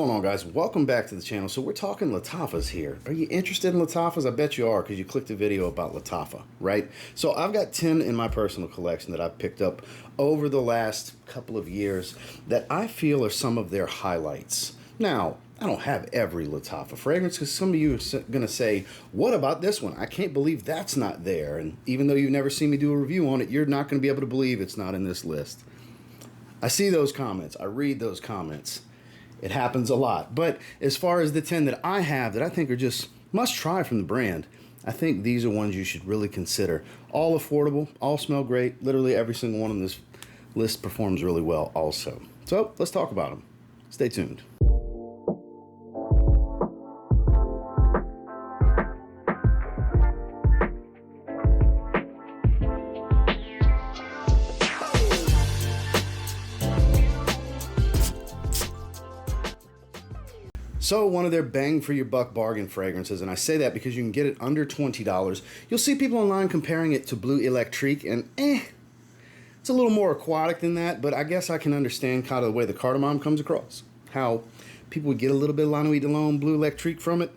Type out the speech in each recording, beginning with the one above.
going on, guys? Welcome back to the channel. So we're talking Lattafas here. Are you interested in Lattafas? I bet you are, because you clicked a video about Lattafa, right? So I've got 10 in my personal collection that I've picked up over the last couple of years that I feel are some of their highlights. Now, I don't have every Lattafa fragrance, because some of you are going to say, what about this one? I can't believe that's not there. And even though you've never seen me do a review on it, you're not going to be able to believe it's not in this list. I see those comments. I read those comments. It happens a lot. But as far as the 10 that I have that I think are just must try from the brand, I think these are ones you should really consider. All affordable, all smell great. Literally every single one on this list performs really well also. So let's talk about them. Stay tuned. So one of their bang for your buck bargain fragrances, and I say that because you can get it under $20. You'll see people online comparing it to Bleu Electrique, and it's a little more aquatic than that, but I guess I can understand kind of the way the cardamom comes across. How people would get a little bit of La Nuit de l'Homme Bleu Electrique from it.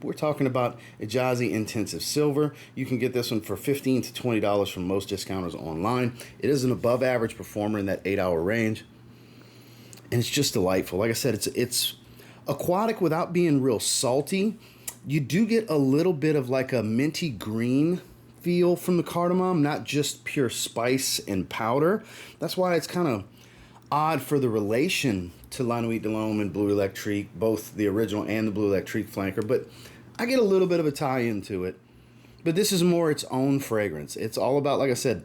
We're talking about Ejaazi Intensive Silver. You can get this one for $15 to $20 from most discounters online. It is an above average performer in that 8-hour range, and it's just delightful. Like I said, it's aquatic without being real salty. You do get a little bit of like a minty green feel from the cardamom, not just pure spice and powder. That's why it's kind of odd for the relation to La Nuit de l'Homme and Bleu Electrique, both the original and the Bleu Electrique flanker, but I get a little bit of a tie into it. But this is more its own fragrance. It's all about, like I said,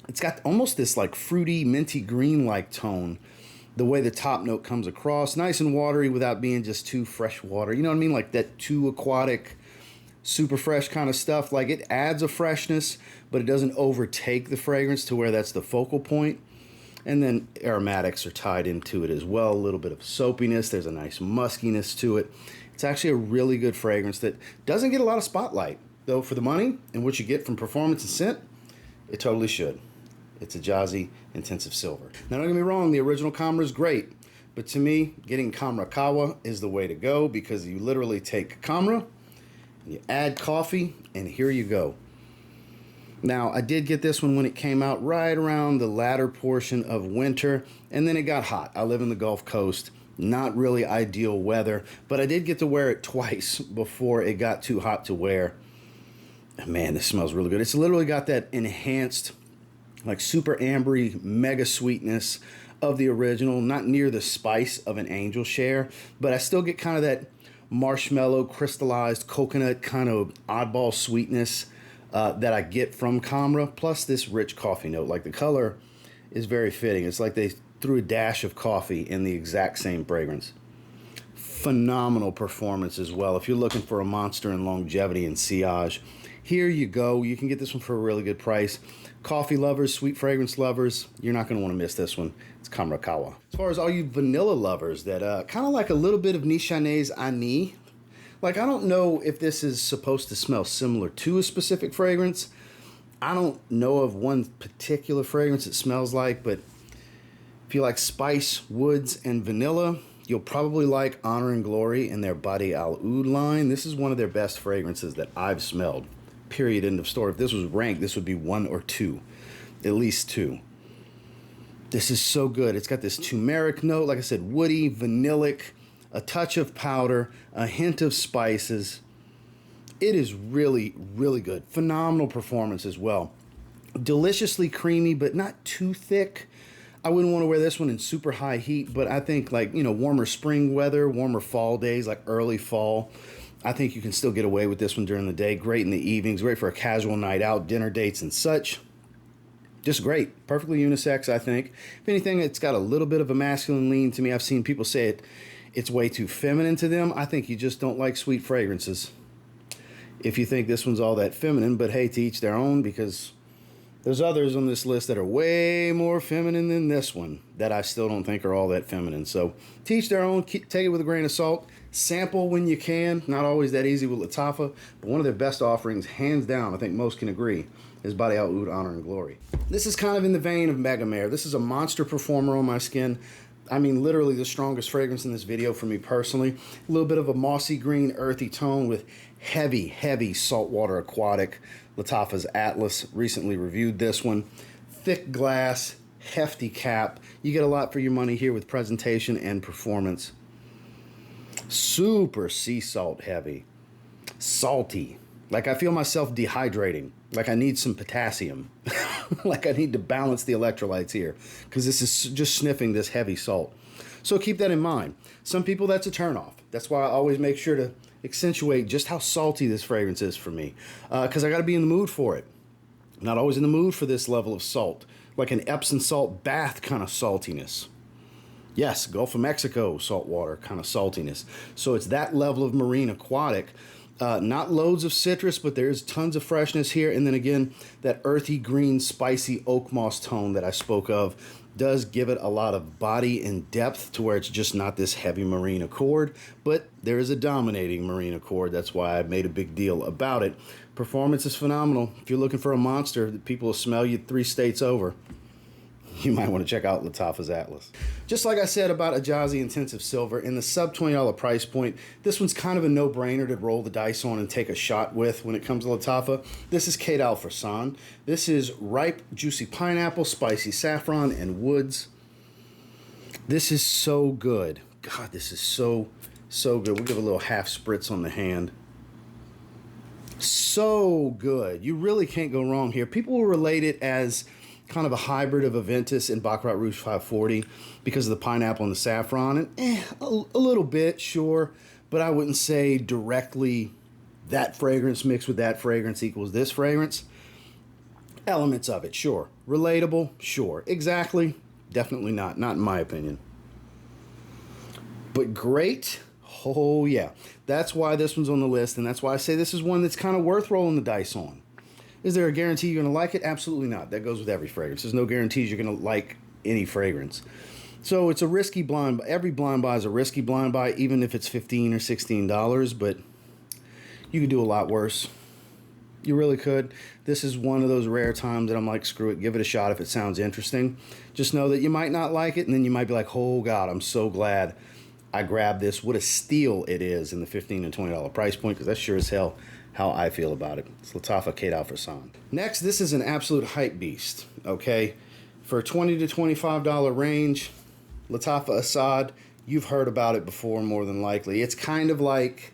it's got almost this like fruity, minty green-like tone. The way the top note comes across, nice and watery without being just too fresh water. You know what I mean? Like that too aquatic, super fresh kind of stuff. Like it adds a freshness, but it doesn't overtake the fragrance to where that's the focal point. And then aromatics are tied into it as well. A little bit of soapiness. There's a nice muskiness to it. It's actually a really good fragrance that doesn't get a lot of spotlight, though for the money and what you get from performance and scent, it totally should. It's Ejaazi Intensive Silver. Now, don't get me wrong, the original Khamrah is great, but to me, getting Khamrah Qawwa is the way to go, because you literally take Khamrah, and you add coffee, and here you go. Now, I did get this one when it came out right around the latter portion of winter, and then it got hot. I live in the Gulf Coast, not really ideal weather, but I did get to wear it twice before it got too hot to wear. And man, this smells really good. It's literally got that enhanced, like super ambery, mega sweetness of the original, not near the spice of an angel share, but I still get kind of that marshmallow, crystallized coconut kind of oddball sweetness that I get from Khamrah, plus this rich coffee note. Like the color is very fitting. It's like they threw a dash of coffee in the exact same fragrance. Phenomenal performance as well. If you're looking for a monster in longevity and sillage, here you go. You can get this one for a really good price. Coffee lovers, sweet fragrance lovers, you're not going to want to miss this one. It's Khamrah Qawwa. As far as all you vanilla lovers that kind of like a little bit of Nichané's Anis, like I don't know if this is supposed to smell similar to a specific fragrance. I don't know of one particular fragrance it smells like, but if you like spice, woods, and vanilla, you'll probably like Honor and Glory in their Bade'e al-Oud line. This is one of their best fragrances that I've smelled. Period, end of story. If this was ranked, this would be 1 or 2, at least 2. This is so good. It's got this turmeric note, like I said, woody, vanillic, a touch of powder, a hint of spices. It is really, really good. Phenomenal performance as well. Deliciously creamy, but not too thick. I wouldn't want to wear this one in super high heat, but I think like, you know, warmer spring weather, warmer fall days, like early fall, I think you can still get away with this one during the day. Great in the evenings, great for a casual night out, dinner dates and such. Just great. Perfectly unisex, I think. If anything, it's got a little bit of a masculine lean to me. I've seen people say it's way too feminine to them. I think you just don't like sweet fragrances if you think this one's all that feminine, but hey, to each their own, because there's others on this list that are way more feminine than this one that I still don't think are all that feminine. So teach their own, take it with a grain of salt. Sample when you can. Not always that easy with Lattafa, but one of their best offerings, hands down, I think most can agree, is Bade'e al-Oud Honor and Glory. This is kind of in the vein of Mahir. This is a monster performer on my skin. I mean, literally the strongest fragrance in this video for me personally. A little bit of a mossy green, earthy tone with heavy, heavy saltwater aquatic. Lattafa's Atlas, recently reviewed this one. Thick glass, hefty cap. You get a lot for your money here with presentation and performance. Super sea salt heavy. Salty. Like I feel myself dehydrating. Like I need some potassium. Like I need to balance the electrolytes here. Because this is just sniffing this heavy salt. So keep that in mind. Some people, that's a turnoff. That's why I always make sure to accentuate just how salty this fragrance is for me. Because I got to be in the mood for it. I'm not always in the mood for this level of salt. Like an Epsom salt bath kind of saltiness. Yes, Gulf of Mexico saltwater kind of saltiness. So it's that level of marine aquatic. Not loads of citrus, but there's tons of freshness here. And then again, that earthy green, spicy oak moss tone that I spoke of does give it a lot of body and depth to where it's just not this heavy marine accord, but there is a dominating marine accord. That's why I made a big deal about it. Performance is phenomenal. If you're looking for a monster that people will smell you 3 states over, you might want to check out Lattafa's Atlas. Just like I said about Ejaazi Intensive Silver, in the sub $20 price point, this one's kind of a no-brainer to roll the dice on and take a shot with when it comes to Lattafa. This is Qaed Fursan. This is ripe, juicy pineapple, spicy saffron, and woods. This is so good. God, this is so good. We'll give a little half spritz on the hand. So good. You really can't go wrong here. People will relate it as kind of a hybrid of Amethyst and Baccarat Rouge 540 because of the pineapple and the saffron. And a little bit, sure. But I wouldn't say directly that fragrance mixed with that fragrance equals this fragrance. Elements of it, sure. Relatable, sure. Exactly, definitely not. Not in my opinion. But great. Oh, yeah. That's why this one's on the list, and that's why I say this is one that's kind of worth rolling the dice on. Is there a guarantee you're going to like it? Absolutely not. That goes with every fragrance. There's no guarantees you're going to like any fragrance. So it's a risky blind buy. Every blind buy is a risky blind buy, even if it's $15 or $16, but you could do a lot worse. You really could. This is one of those rare times that I'm like, screw it, give it a shot if it sounds interesting. Just know that you might not like it, and then you might be like, oh, God, I'm so glad I grabbed this. What a steal it is in the $15 and $20 price point, because that's sure as hell how I feel about it. It's Lattafa Qaed Fursan. Next, this is an absolute hype beast, okay? For $20 to $25 range, Lattafa Asad, you've heard about it before more than likely. It's kind of like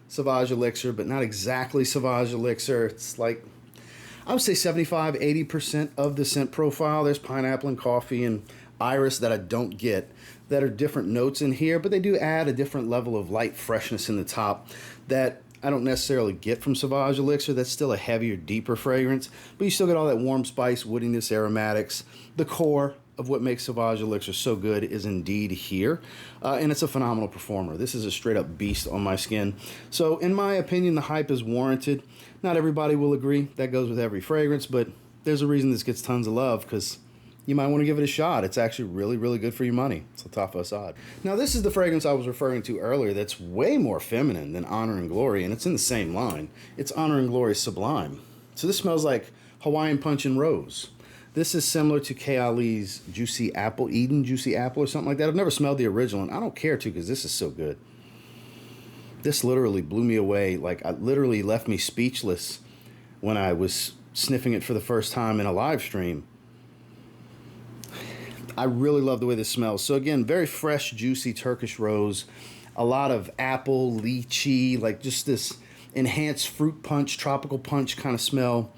Sauvage Elixir, but not exactly Sauvage Elixir. It's like, I would say 75–80% of the scent profile. There's pineapple and coffee and iris that I don't get that are different notes in here, but they do add a different level of light freshness in the top that I don't necessarily get from Sauvage Elixir. That's still a heavier, deeper fragrance, but you still get all that warm spice, woodiness, aromatics. The core of what makes Sauvage Elixir so good is indeed here, and it's a phenomenal performer. This is a straight-up beast on my skin. So, in my opinion, the hype is warranted. Not everybody will agree. That goes with every fragrance, but there's a reason this gets tons of love, because you might want to give it a shot. It's actually really, really good for your money. It's Lattafa Asad. Now, this is the fragrance I was referring to earlier that's way more feminine than Honor and Glory, and it's in the same line. It's Honor and Glory Sublime. So this smells like Hawaiian Punch and Rose. This is similar to Kayali's Juicy Apple, Eden Juicy Apple or something like that. I've never smelled the original, and I don't care to because this is so good. This literally blew me away. Like, it literally left me speechless when I was sniffing it for the first time in a live stream. I really love the way this smells. So again, very fresh, juicy Turkish rose. A lot of apple, lychee, like just this enhanced fruit punch, tropical punch kind of smell.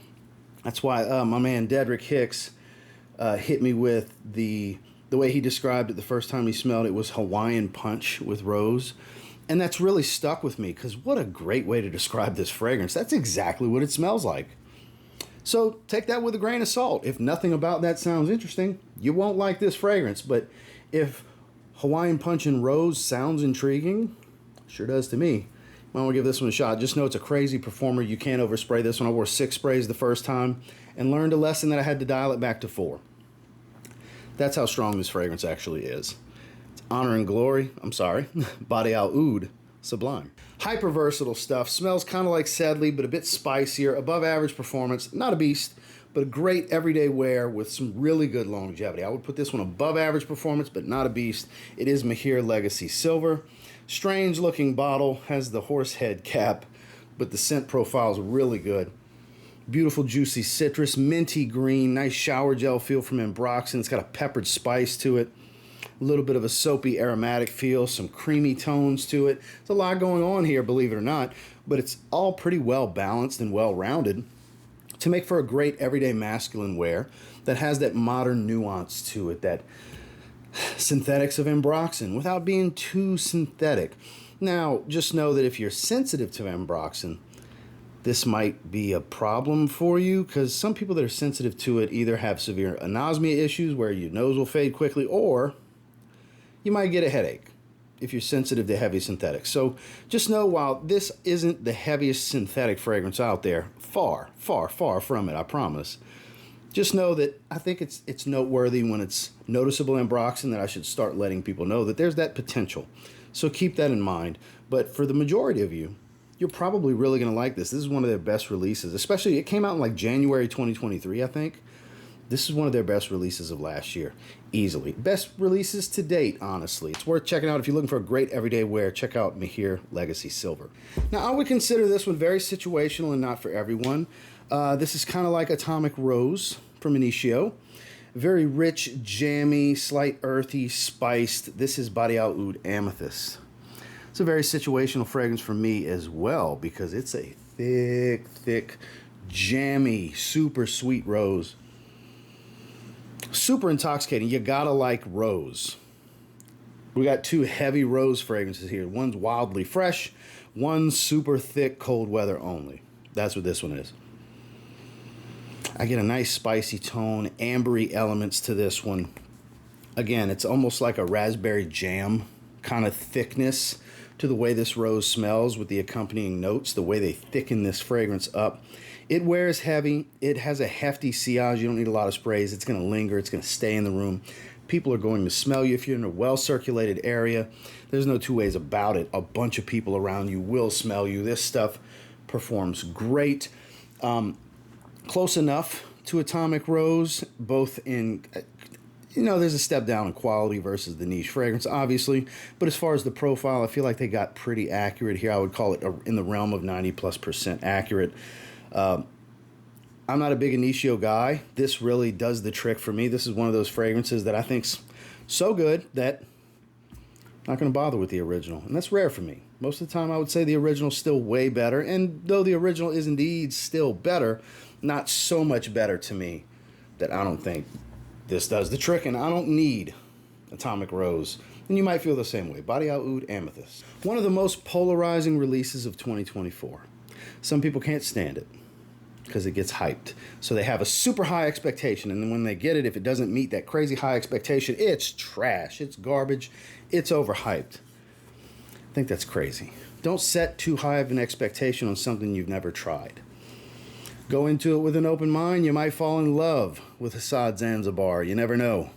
That's why my man Dedrick Hicks hit me with the way he described it the first time he smelled it was Hawaiian Punch with rose. And that's really stuck with me because what a great way to describe this fragrance. That's exactly what it smells like. So take that with a grain of salt. If nothing about that sounds interesting, you won't like this fragrance. But if Hawaiian Punch and Rose sounds intriguing, sure does to me. Might want to give this one a shot. Just know it's a crazy performer. You can't overspray this one. I wore 6 sprays the first time and learned a lesson that I had to dial it back to 4. That's how strong this fragrance actually is. It's Honor and Glory. I'm sorry. Bade'e Oud Sublime. Hyper versatile stuff. Smells kind of like Sedley, but a bit spicier. Above average performance. Not a beast, but a great everyday wear with some really good longevity. I would put this one above average performance, but not a beast. It is Mahir Legacy Silver. Strange looking bottle, has the horse head cap, but the scent profile is really good. Beautiful juicy citrus, minty green, nice shower gel feel from Ambroxan. It's got a peppered spice to it. A little bit of a soapy aromatic feel, some creamy tones to it. There's a lot going on here, believe it or not, but it's all pretty well balanced and well rounded to make for a great everyday masculine wear that has that modern nuance to it, that synthetics of Ambroxan without being too synthetic. Now, just know that if you're sensitive to Ambroxan, this might be a problem for you, because some people that are sensitive to it either have severe anosmia issues where your nose will fade quickly, or you might get a headache if you're sensitive to heavy synthetics. So just know, while this isn't the heaviest synthetic fragrance out there, far, far, far from it, I promise. Just know that I think it's noteworthy when it's noticeable Ambroxan that I should start letting people know that there's that potential. So keep that in mind. But for the majority of you, you're probably really going to like this. This is one of their best releases, especially it came out in like January 2023, I think. This is one of their best releases of last year, easily. Best releases to date, honestly. It's worth checking out. If you're looking for a great everyday wear, check out Mahir Legacy Silver. Now, I would consider this one very situational and not for everyone. This is kind of like Atomic Rose from Initio. Very rich, jammy, slight earthy, spiced. This is Bade'e Amethyst. It's a very situational fragrance for me as well, because it's a thick, thick, jammy, super sweet rose. Super intoxicating. You gotta like rose. We got two heavy rose fragrances here. One's wildly fresh, one's super thick, cold weather only. That's what this one is. I get a nice spicy tone, ambery elements to this one. Again, it's almost like a raspberry jam kind of thickness to the way this rose smells with the accompanying notes, the way they thicken this fragrance up. It wears heavy. It has a hefty sillage. You don't need a lot of sprays. It's going to linger. It's going to stay in the room. People are going to smell you if you're in a well-circulated area. There's no two ways about it. A bunch of people around you will smell you. This stuff performs great. Close enough to Atomic Rose, both in, there's a step down in quality versus the niche fragrance, obviously. But as far as the profile, I feel like they got pretty accurate here. I would call it in the realm of 90+% accurate. I'm not a big Initio guy. This really does the trick for me. This is one of those fragrances that I think's so good that I'm not going to bother with the original. And that's rare for me. Most of the time I would say the original's still way better. And though the original is indeed still better, not so much better to me that I don't think this does the trick, and I don't need Atomic Rose. And you might feel the same way. Bade'e Amethyst. One of the most polarizing releases of 2024. Some people can't stand it because it gets hyped. So they have a super high expectation, and then when they get it, if it doesn't meet that crazy high expectation, it's trash, it's garbage, it's overhyped. I think that's crazy. Don't set too high of an expectation on something you've never tried. Go into it with an open mind. You might fall in love with Asad Zanzibar. You never know.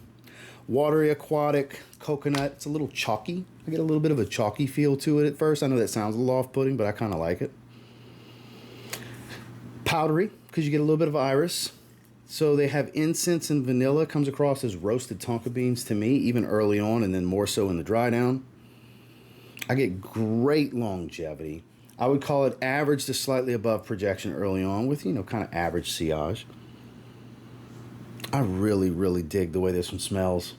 Watery, aquatic, coconut. It's a little chalky. I get a little bit of a chalky feel to it at first. I know that sounds a little off-putting, but I kind of like it. Powdery, because you get a little bit of iris. So they have incense and vanilla. Comes across as roasted tonka beans to me, even early on, and then more so in the dry down. I get great longevity. I would call it average to slightly above projection early on with, kind of average sillage. I really, really dig the way this one smells.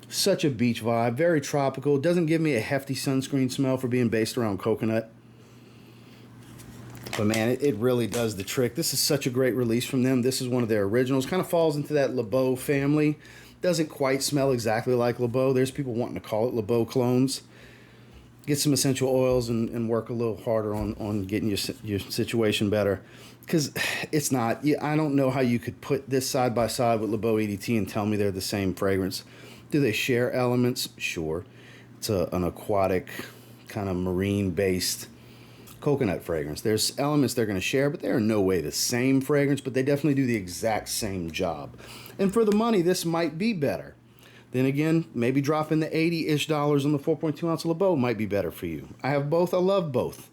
Such a beach vibe, very tropical. Doesn't give me a hefty sunscreen smell for being based around coconut. But man, it really does the trick. This is such a great release from them. This is one of their originals. Kind of falls into that LeBeau family. Doesn't quite smell exactly like LeBeau. There's people wanting to call it LeBeau clones. Get some essential oils and work a little harder on getting your situation better. Because it's not. I don't know how you could put this side by side with LeBeau EDT and tell me they're the same fragrance. Do they share elements? Sure. It's an aquatic, kind of marine-based coconut fragrance. There's elements they're going to share, but they're in no way the same fragrance, but they definitely do the exact same job. And for the money, this might be better. Then again, maybe dropping the $80-ish on the 4.2 ounce LeBeau might be better for you. I have both. I love both.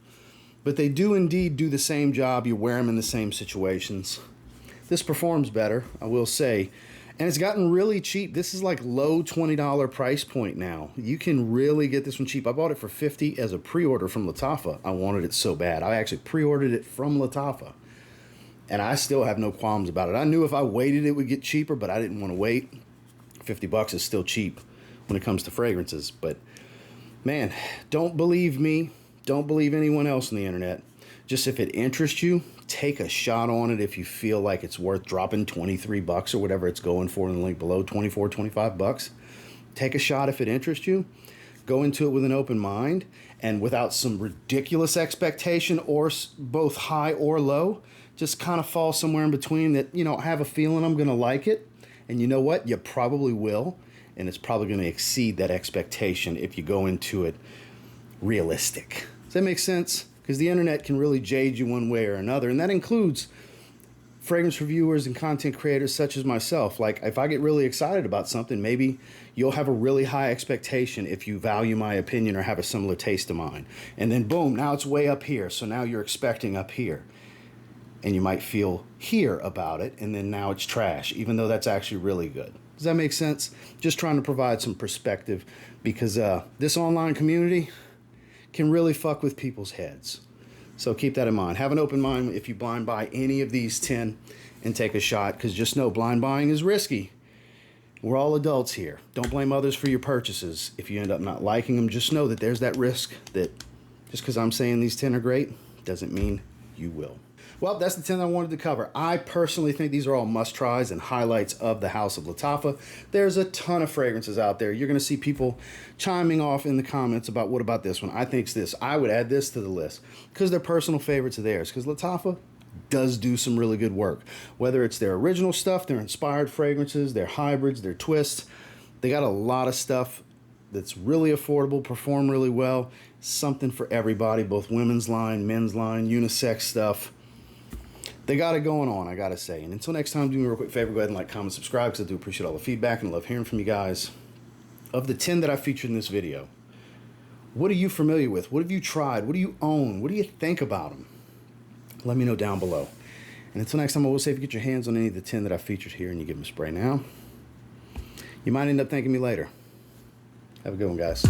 But they do indeed do the same job. You wear them in the same situations. this performs better, I will say. And it's gotten really cheap. This is like low $20 price point now. You can really get this one cheap. I bought it for $50 as a pre-order from Lattafa. I wanted it so bad. I actually pre-ordered it from Lattafa. And I still have no qualms about it. I knew if I waited it would get cheaper, but I didn't want to wait. $50 is still cheap when it comes to fragrances. But man, don't believe me. Don't believe anyone else on the internet. Just if it interests you, take a shot on it if you feel like it's worth dropping $23 or whatever it's going for in the link below, 24, $25. Take a shot if it interests you. Go into it with an open mind and without some ridiculous expectation or both high or low. Just kind of fall somewhere in between that, you know, I have a feeling I'm going to like it. And you know what? You probably will. And it's probably going to exceed that expectation if you go into it realistic. Does that make sense? Because the internet can really jade you one way or another. And that includes fragrance reviewers and content creators such as myself. Like, if I get really excited about something, maybe you'll have a really high expectation if you value my opinion or have a similar taste to mine. And then boom, now it's way up here. So now you're expecting up here. And you might feel here about it, and then now it's trash, even though that's actually really good. Does that make sense? Just trying to provide some perspective, because this online community can really fuck with people's heads. So keep that in mind. Have an open mind if you blind buy any of these 10 and take a shot, because just know blind buying is risky. We're all adults here. Don't blame others for your purchases. If you end up not liking them, just know that there's that risk that just because I'm saying these 10 are great doesn't mean you will. Well, that's the 10 I wanted to cover. I personally think these are all must-tries and highlights of the House of Lattafa. There's a ton of fragrances out there. You're going to see people chiming off in the comments about what about this one. I think it's this. I would add this to the list because they're personal favorites of theirs. Because Lattafa does do some really good work. Whether it's their original stuff, their inspired fragrances, their hybrids, their twists. They got a lot of stuff that's really affordable, perform really well. Something for everybody, both women's line, men's line, unisex stuff. They got it going on, I gotta say. And until next time, do me a real quick favor, go ahead and like, comment, subscribe, because I do appreciate all the feedback and I love hearing from you guys. Of the 10 that I featured in this video, what are you familiar with? What have you tried? What do you own? What do you think about them? Let me know down below. And until next time, I will say if you get your hands on any of the 10 that I featured here and you give them a spray now, you might end up thanking me later. Have a good one, guys.